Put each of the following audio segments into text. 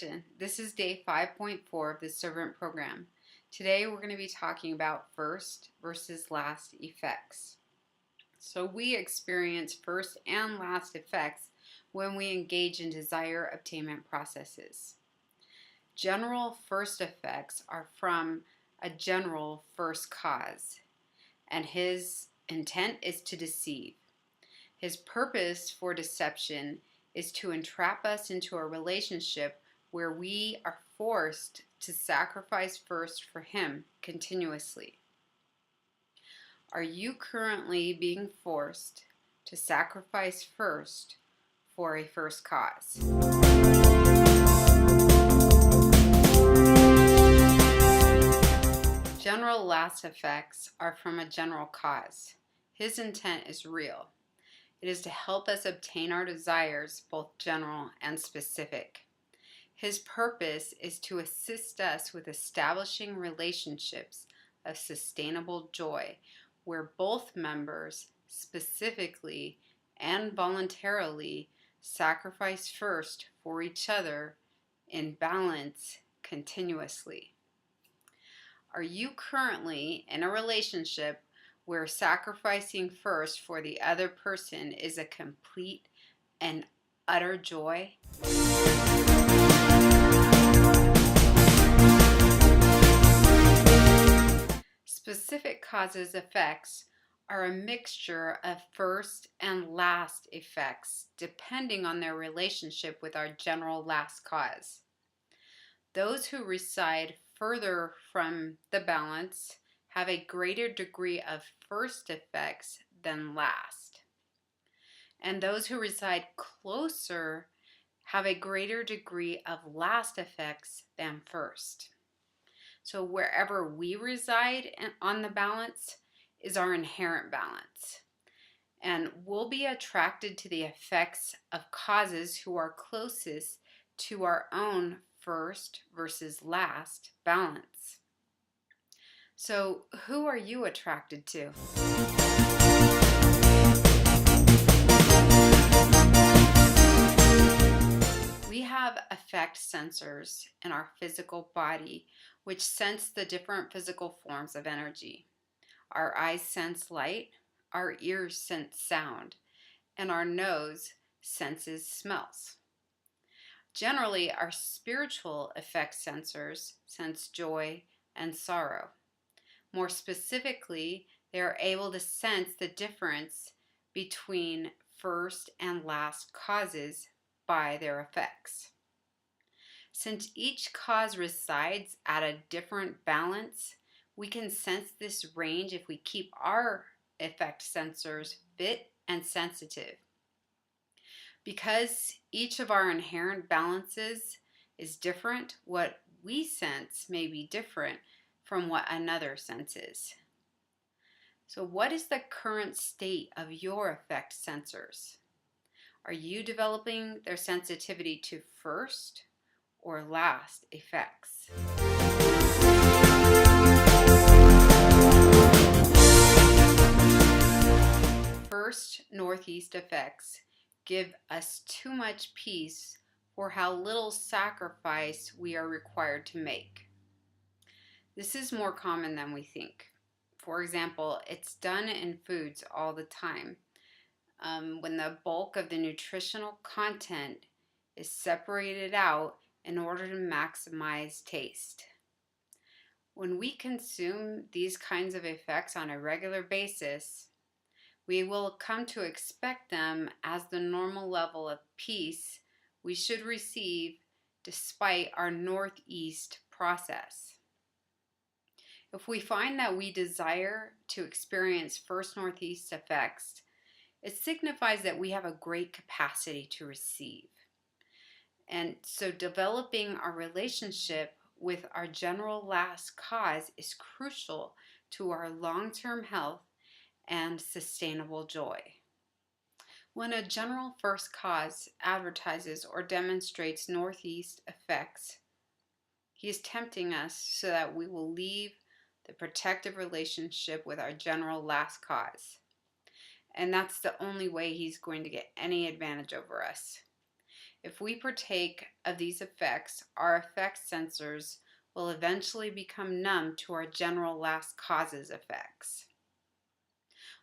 Gretchen. This is day 5.4 of the Servant Program. Today we're going to be talking about first versus last effects. So we experience first and last effects when we engage in desire obtainment processes. General first effects are from a general first cause, and his intent is to deceive. His purpose for deception is to entrap us into a relationship where we are forced to sacrifice first for him continuously. Are you currently being forced to sacrifice first for a first cause? General last effects are from a general cause. His intent is real. It is to help us obtain our desires, both general and specific. His purpose is to assist us with establishing relationships of sustainable joy, where both members, specifically and voluntarily, sacrifice first for each other in balance continuously. Are you currently in a relationship where sacrificing first for the other person is a complete and utter joy? Specific causes effects are a mixture of first and last effects depending on their relationship with our general last cause. Those who reside further from the balance have a greater degree of first effects than last. And those who reside closer have a greater degree of last effects than first. So wherever we reside on the balance is our inherent balance. And we'll be attracted to the effects of causes who are closest to our own first versus last balance. So, who are you attracted to? We have effect sensors in our physical body which sense the different physical forms of energy. Our eyes sense light, our ears sense sound, and our nose senses smells. Generally, our spiritual effect sensors sense joy and sorrow. More specifically, they are able to sense the difference between first and last causes by their effects. Since each cause resides at a different balance, we can sense this range if we keep our effect sensors fit and sensitive. Because each of our inherent balances is different, what we sense may be different from what another senses. So what is the current state of your effect sensors? Are you developing their sensitivity to first or last effects? First northeast effects give us too much peace for how little sacrifice we are required to make. This is more common than we think. For example, it's done in foods all the time. When the bulk of the nutritional content is separated out in order to maximize taste. When we consume these kinds of effects on a regular basis, we will come to expect them as the normal level of peace we should receive despite our northeast process. If we find that we desire to experience first northeast effects, it signifies that we have a great capacity to receive. And so developing our relationship with our general last cause is crucial to our long-term health and sustainable joy. When a general first cause advertises or demonstrates northeast effects, he is tempting us so that we will leave the protective relationship with our general last cause. And that's the only way he's going to get any advantage over us. If we partake of these effects, our effect sensors will eventually become numb to our general last causes effects.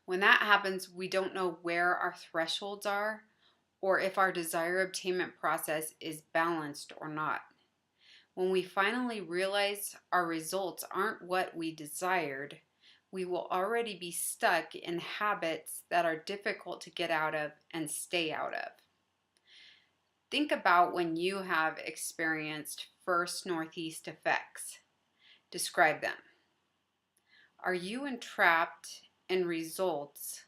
When that happens, we don't know where our thresholds are or if our desire obtainment process is balanced or not. When we finally realize our results aren't what we desired, we will already be stuck in habits that are difficult to get out of and stay out of. Think about when you have experienced first northeast effects. Describe them. Are you entrapped in results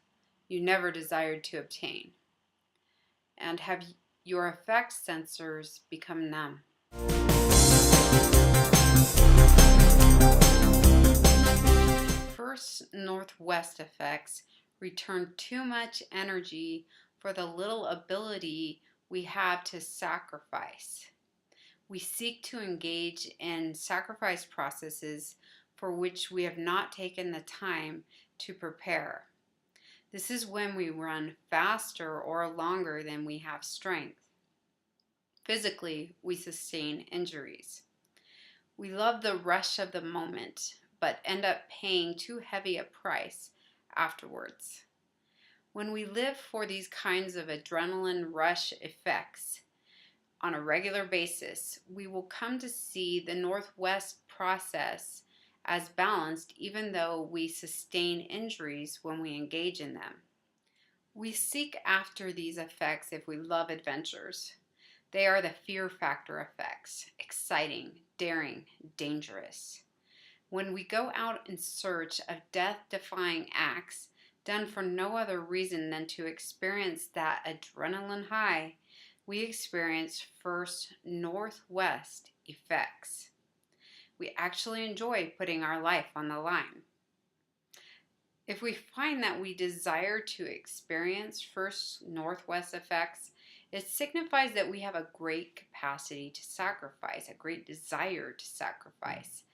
you never desired to obtain? And have your effect sensors become numb? First northwest effects return too much energy for the little ability we have to sacrifice. We seek to engage in sacrifice processes for which we have not taken the time to prepare. This is when we run faster or longer than we have strength. Physically, we sustain injuries. We love the rush of the moment, but end up paying too heavy a price afterwards. When we live for these kinds of adrenaline rush effects on a regular basis, we will come to see the northwest process as balanced even though we sustain injuries when we engage in them. We seek after these effects if we love adventures. They are the fear factor effects: exciting, daring, dangerous. When we go out in search of death-defying acts done for no other reason than to experience that adrenaline high, we experience first northwest effects. We actually enjoy putting our life on the line. If we find that we desire to experience first northwest effects, it signifies that we have a great capacity to sacrifice, a great desire to sacrifice.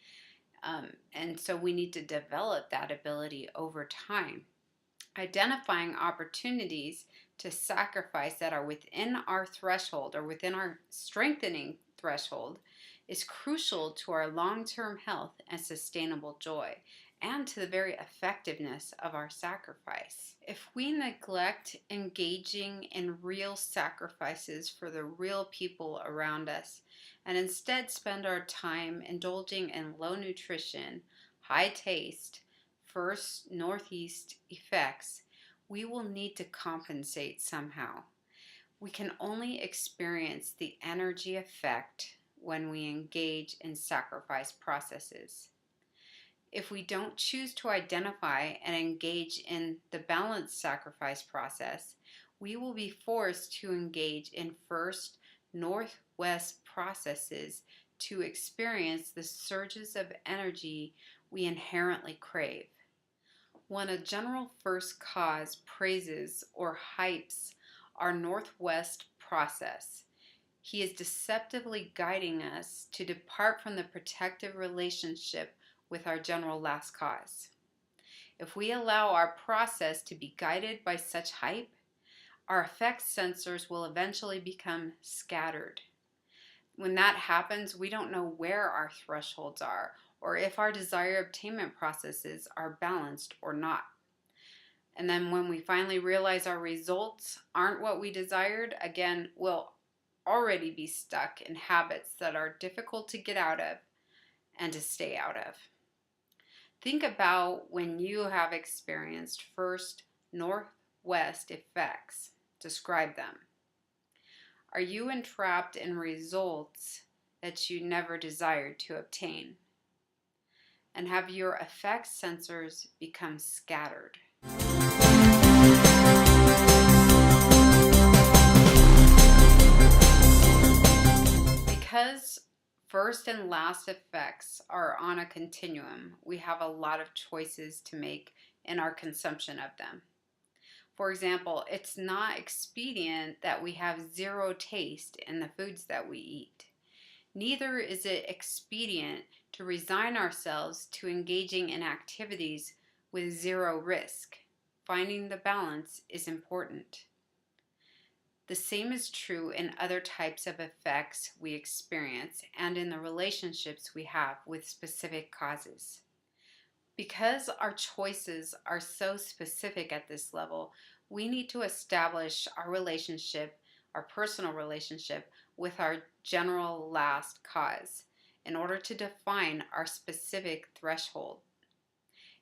And so we need to develop that ability over time. Identifying opportunities to sacrifice that are within our threshold or within our strengthening threshold is crucial to our long-term health and sustainable joy, and to the very effectiveness of our sacrifice. If we neglect engaging in real sacrifices for the real people around us, and instead spend our time indulging in low nutrition, high taste, first northeast effects, we will need to compensate somehow. We can only experience the energy effect when we engage in sacrifice processes. If we don't choose to identify and engage in the balanced sacrifice process, we will be forced to engage in first northwest processes to experience the surges of energy we inherently crave. When a general first cause praises or hypes our northwest process, he is deceptively guiding us to depart from the protective relationship with our general last cause. If we allow our process to be guided by such hype, our effect sensors will eventually become scattered. When that happens, we don't know where our thresholds are or if our desire obtainment processes are balanced or not. And then when we finally realize our results aren't what we desired, again, we'll already be stuck in habits that are difficult to get out of and to stay out of. Think about when you have experienced first northwest effects. Describe them. Are you entrapped in results that you never desired to obtain? And have your effect sensors become scattered? Because first and last effects are on a continuum, we have a lot of choices to make in our consumption of them. For example, it's not expedient that we have zero taste in the foods that we eat. Neither is it expedient to resign ourselves to engaging in activities with zero risk. Finding the balance is important. The same is true in other types of effects we experience and in the relationships we have with specific causes. Because our choices are so specific at this level, we need to establish our relationship, our personal relationship, with our general last cause in order to define our specific threshold.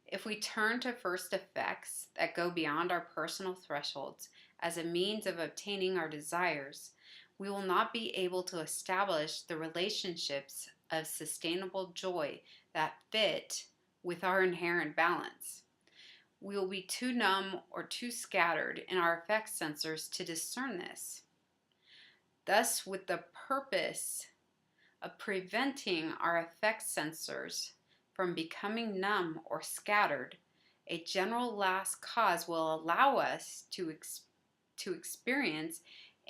If we turn to first effects that go beyond our personal thresholds as a means of obtaining our desires, we will not be able to establish the relationships of sustainable joy that fit with our inherent balance. We will be too numb or too scattered in our effect sensors to discern this. Thus, with the purpose of preventing our effect sensors from becoming numb or scattered, a general last cause will allow us to experience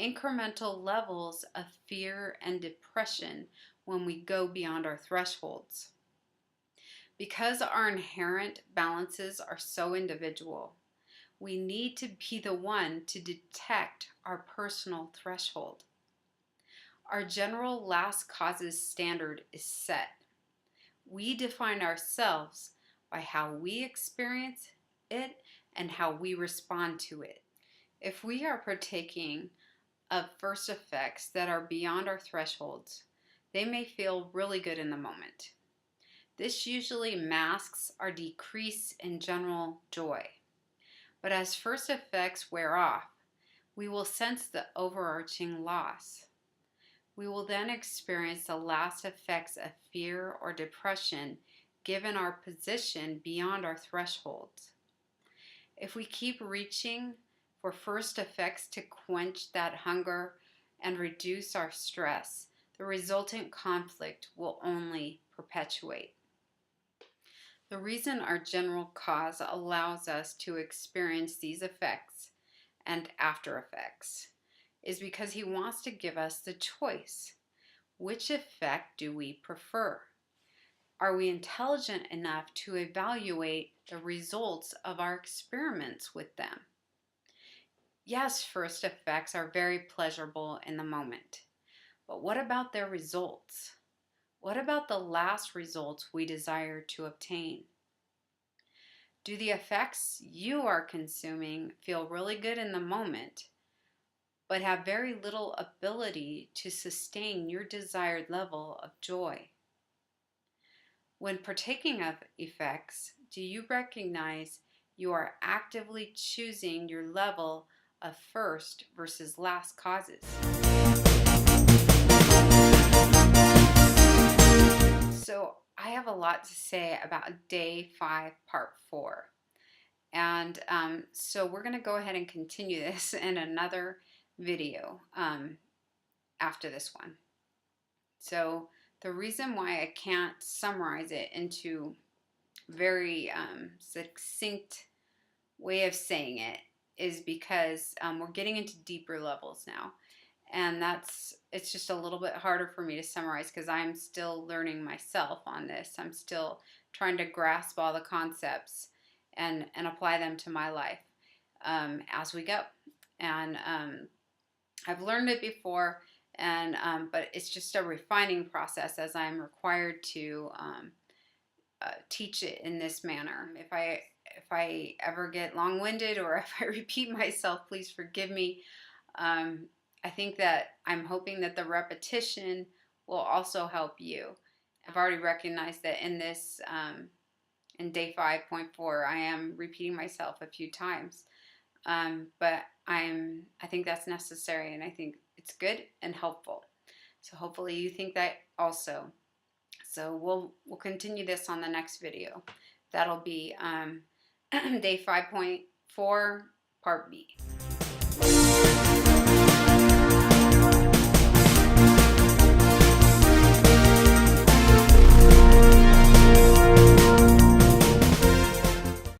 incremental levels of fear and depression when we go beyond our thresholds. Because our inherent balances are so individual, we need to be the one to detect our personal threshold. Our general last causes standard is set. We define ourselves by how we experience it and how we respond to it. If we are partaking of first effects that are beyond our thresholds, they may feel really good in the moment. This usually masks our decrease in general joy. But as first effects wear off, we will sense the overarching loss. We will then experience the last effects of fear or depression given our position beyond our thresholds. If we keep reaching for first effects to quench that hunger and reduce our stress, the resultant conflict will only perpetuate. The reason our general cause allows us to experience these effects and after effects is because he wants to give us the choice. Which effect do we prefer? Are we intelligent enough to evaluate the results of our experiments with them? Yes, first effects are very pleasurable in the moment, but what about their results? What about the last results we desire to obtain? Do the effects you are consuming feel really good in the moment, but have very little ability to sustain your desired level of joy? When partaking of effects, do you recognize you are actively choosing your level of first versus last causes? So I have a lot to say about day 5, part 4. And so we're going to go ahead and continue this in another video after this one. So the reason why I can't summarize it into very succinct way of saying it is because we're getting into deeper levels now. And it's just a little bit harder for me to summarize because I'm still learning myself on this. I'm still trying to grasp all the concepts and apply them to my life as we go. And I've learned it before, and but it's just a refining process as I'm required to teach it in this manner. If I ever get long-winded or if I repeat myself, please forgive me. I think that I'm hoping that the repetition will also help you. I've already recognized that in this, in day 5.4, I am repeating myself a few times. But I think that's necessary, and I think it's good and helpful. So hopefully you think that also. So we'll continue this on the next video. That'll be day 5.4, part B.